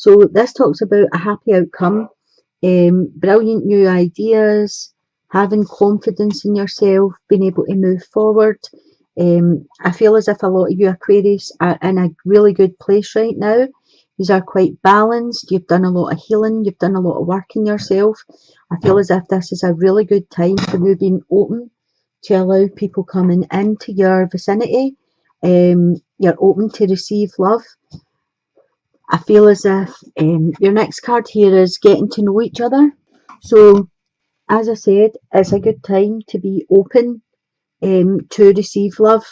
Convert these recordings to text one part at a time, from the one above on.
So this talks about a happy outcome, brilliant new ideas, having confidence in yourself, being able to move forward. I feel as if a lot of you Aquarius are in a really good place right now. These are quite balanced. You've done a lot of healing. You've done a lot of work in yourself. I feel as if this is a really good time for you being open to allow people coming into your vicinity. You're open to receive love. I feel as if your next card here is getting to know each other. So, as I said, it's a good time to be open to receive love.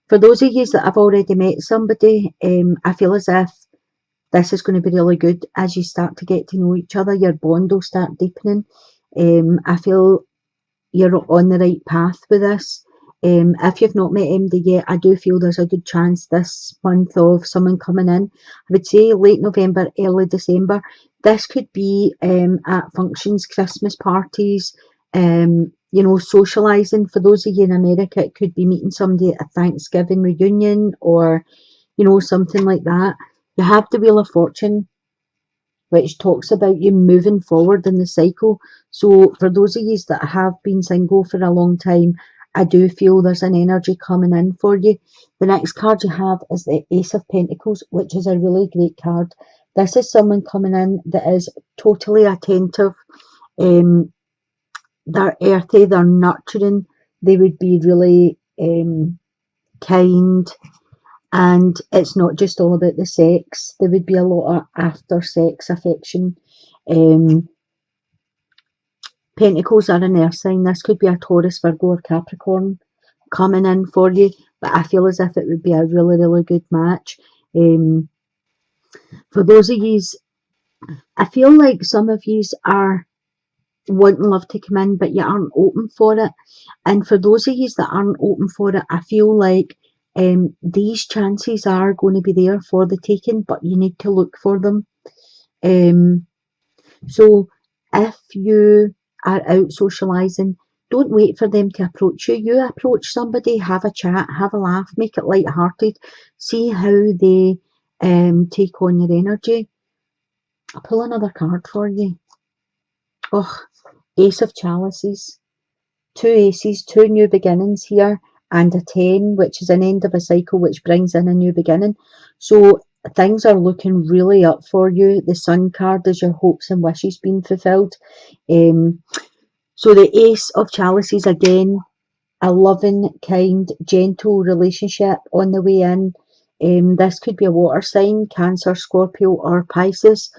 For those of you that have already met somebody, I feel as if this is going to be really good as you start to get to know each other. Your bond will start deepening. I feel you're on the right path with this. If you've not met MD yet, I do feel there's a good chance this month of someone coming in. I would say late November, early December. This could be at functions, Christmas parties, socialising. For those of you in America, it could be meeting somebody at a Thanksgiving reunion or, something like that. You have the Wheel of Fortune, which talks about you moving forward in the cycle. So for those of you that have been single for a long time, I do feel there's an energy coming in for you. The next card you have is the Ace of Pentacles, which is a really great card. This is someone coming in that is totally attentive. They're earthy, they're nurturing, they would be really kind, and it's not just all about the sex. There would be a lot of after sex affection. Pentacles are an earth sign. This could be a Taurus, Virgo or Capricorn coming in for you, but I feel as if it would be a really, really good match. For those of you, I feel like some of you are wanting love to come in, but you aren't open for it. And for those of you that aren't open for it, I feel like these chances are going to be there for the taking, but you need to look for them. So if you are out socialising, don't wait for them to approach you. You approach somebody, have a chat, have a laugh, make it light-hearted, see how they take on your energy. I'll pull another card for you. Oh, Ace of Chalices. 2 aces, 2 new beginnings here, and a 10, which is an end of a cycle, which brings in a new beginning. So things are looking really up for you. The Sun card is your hopes and wishes being fulfilled. So the Ace of Chalices, again, a loving, kind, gentle relationship on the way in. This could be a water sign, Cancer, Scorpio or Pisces.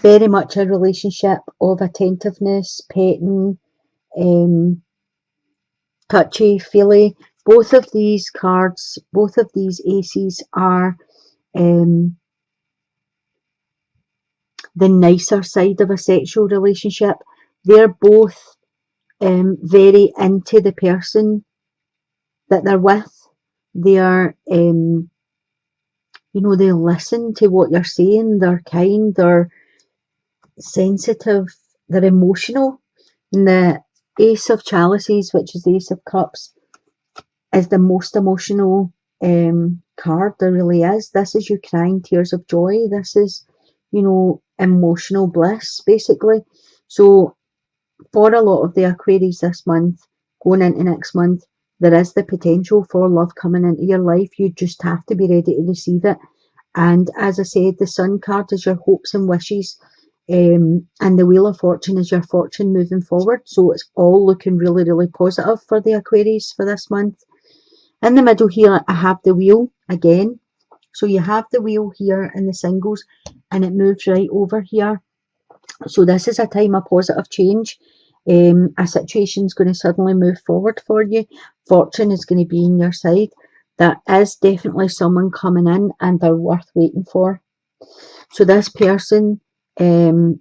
Very much a relationship of attentiveness, petting, touchy-feely. Both of these cards, both of these aces are the nicer side of a sexual relationship. They're both very into the person that they're with. They are, they listen to what you're saying. They're kind, they're sensitive, they're emotional. And the Ace of Chalices, which is the Ace of Cups, is the most emotional card there really is. This is you crying tears of joy. This is, emotional bliss, basically. So for a lot of the Aquarius this month, going into next month, there is the potential for love coming into your life. You just have to be ready to receive it. And as I said, the Sun card is your hopes and wishes. And the Wheel of Fortune is your fortune moving forward. So it's all looking really, really positive for the Aquarius for this month. In the middle here, I have the wheel again. So you have the wheel here in the singles and it moves right over here. So this is a time of positive change. A situation is going to suddenly move forward for you. Fortune is going to be on your side. There is definitely someone coming in and they're worth waiting for. So this person, everything's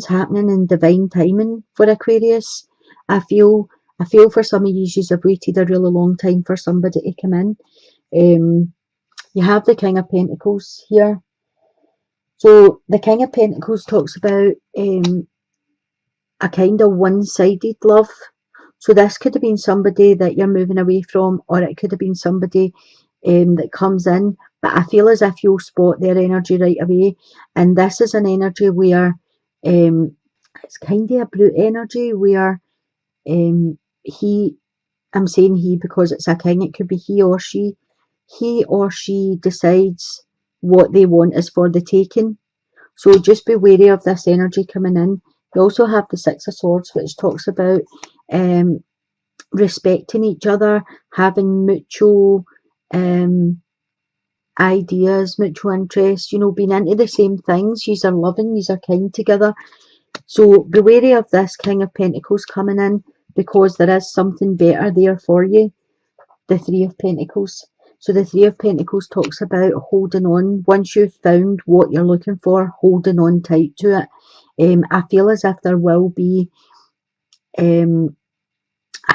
happening in divine timing for Aquarius. I feel for some of you have waited a really long time for somebody to come in. You have the King of Pentacles here. So the King of Pentacles talks about a kind of one-sided love. So this could have been somebody that you're moving away from, or it could have been somebody that comes in, but I feel as if you'll spot their energy right away. And this is an energy where it's kind of a brute energy where I'm saying he because it's a king, it could be he or she decides what they want is for the taking. So just be wary of this energy coming in. You also have the Six of Swords, which talks about respecting each other, having mutual ideas, mutual interests, being into the same things. Yous are loving, yous are kind together. So be wary of this King of Pentacles coming in because there is something better there for you. The Three of Pentacles. So the Three of Pentacles talks about holding on. Once you've found what you're looking for, holding on tight to it. I feel as if there will be a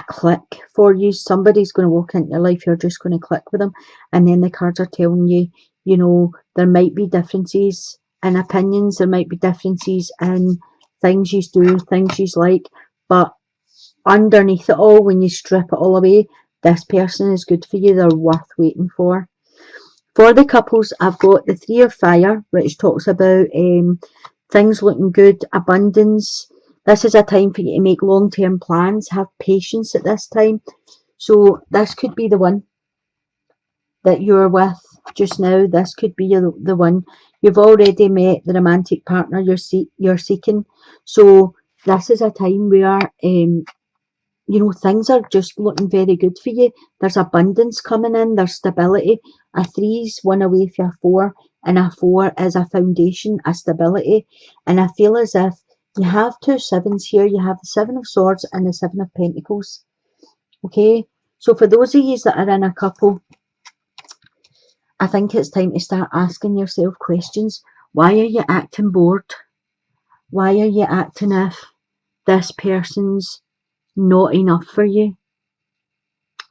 click for you. Somebody's going to walk into your life, you're just going to click with them. And then the cards are telling you, there might be differences in opinions, there might be differences in things you do, things you like, but underneath it all, when you strip it all away, this person is good for you, they're worth waiting for. For the couples, I've got the Three of Fire, which talks about things looking good, abundance. This is a time for you to make long-term plans, have patience at this time. So this could be the one that you're with just now. This could be the one. You've already met the romantic partner you're seeking. So this is a time where things are just looking very good for you. There's abundance coming in, there's stability. A 3's one away from a 4, and a 4 is a foundation, a stability. And I feel as if you have 2 7s here. You have the 7 of Swords and the 7 of Pentacles. Okay, so for those of you that are in a couple, I think it's time to start asking yourself questions. Why are you acting bored? Why are you acting if this person's not enough for you?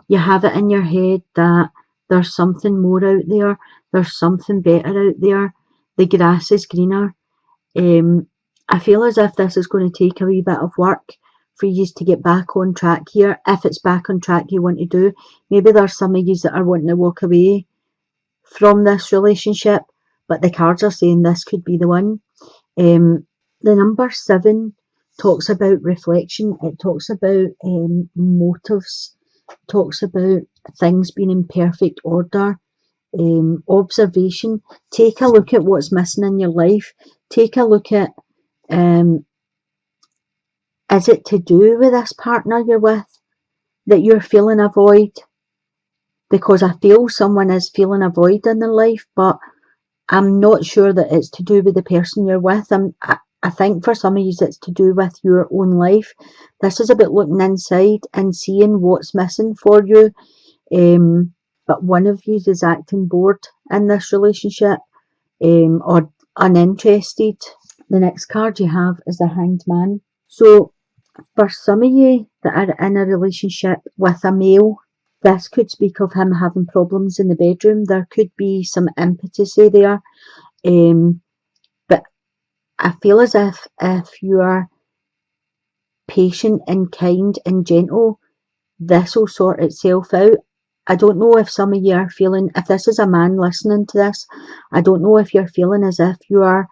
You have it in your head that there's something more out there, there's something better out there, the grass is greener. I feel as if this is going to take a wee bit of work for you to get back on track here, if it's back on track you want to do. Maybe there's some of you that are wanting to walk away from this relationship, but the cards are saying this could be the one. The number 7 talks about reflection. It talks about motives, talks about things being in perfect order, observation. Take a look at what's missing in your life. Take a look at, is it to do with this partner you're with that you're feeling a void? Because I feel someone is feeling a void in their life, but I'm not sure that it's to do with the person you're with. I think for some of you it's to do with your own life. This is about looking inside and seeing what's missing for you. But one of you is acting bored in this relationship or uninterested. The next card you have is the Hanged Man. So for some of you that are in a relationship with a male, this could speak of him having problems in the bedroom. There could be some impotency there. But I feel as if you are patient and kind and gentle, this will sort itself out. I don't know if some of you are feeling, if this is a man listening to this, I don't know if you're feeling as if your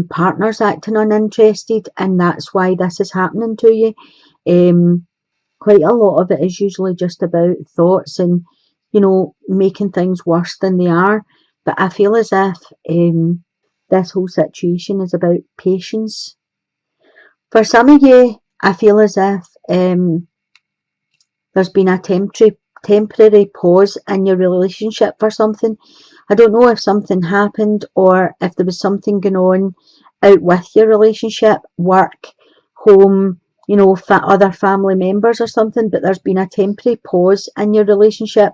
partner's acting uninterested and that's why this is happening to you. Quite a lot of it is usually just about thoughts and, making things worse than they are. But I feel as if this whole situation is about patience. For some of you, I feel as if there's been a temporary pause in your relationship for something. I don't know if something happened or if there was something going on out with your relationship, work, home, other family members or something, but there's been a temporary pause in your relationship.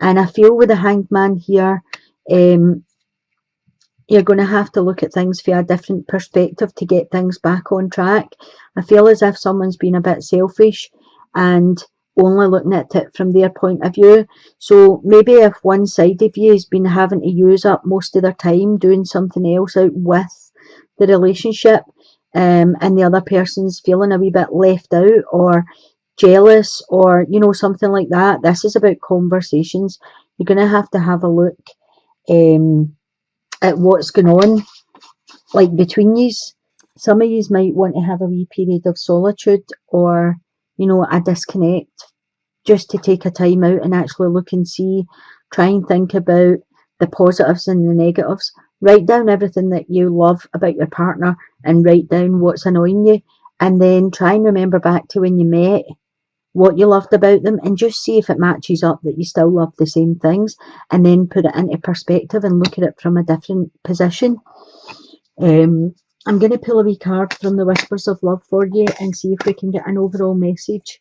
And I feel with the Hanged Man here, you're going to have to look at things from a different perspective to get things back on track. I feel as if someone's been a bit selfish and only looking at it from their point of view. So maybe if one side of you has been having to use up most of their time doing something else out with the relationship, and the other person's feeling a wee bit left out or jealous or something like that, this is about conversations. You're going to have a look at what's going on, like between yous. Some of yous might want to have a wee period of solitude, or, you know, a disconnect, just to take a time out and actually look and see, try and think about the positives and the negatives. Write down everything that you love about your partner and write down what's annoying you, and then try and remember back to when you met, what you loved about them, and just see if it matches up, that you still love the same things, and then put it into perspective and look at it from a different position. I'm going to pull a wee card from the Whispers of Love for you and see if we can get an overall message.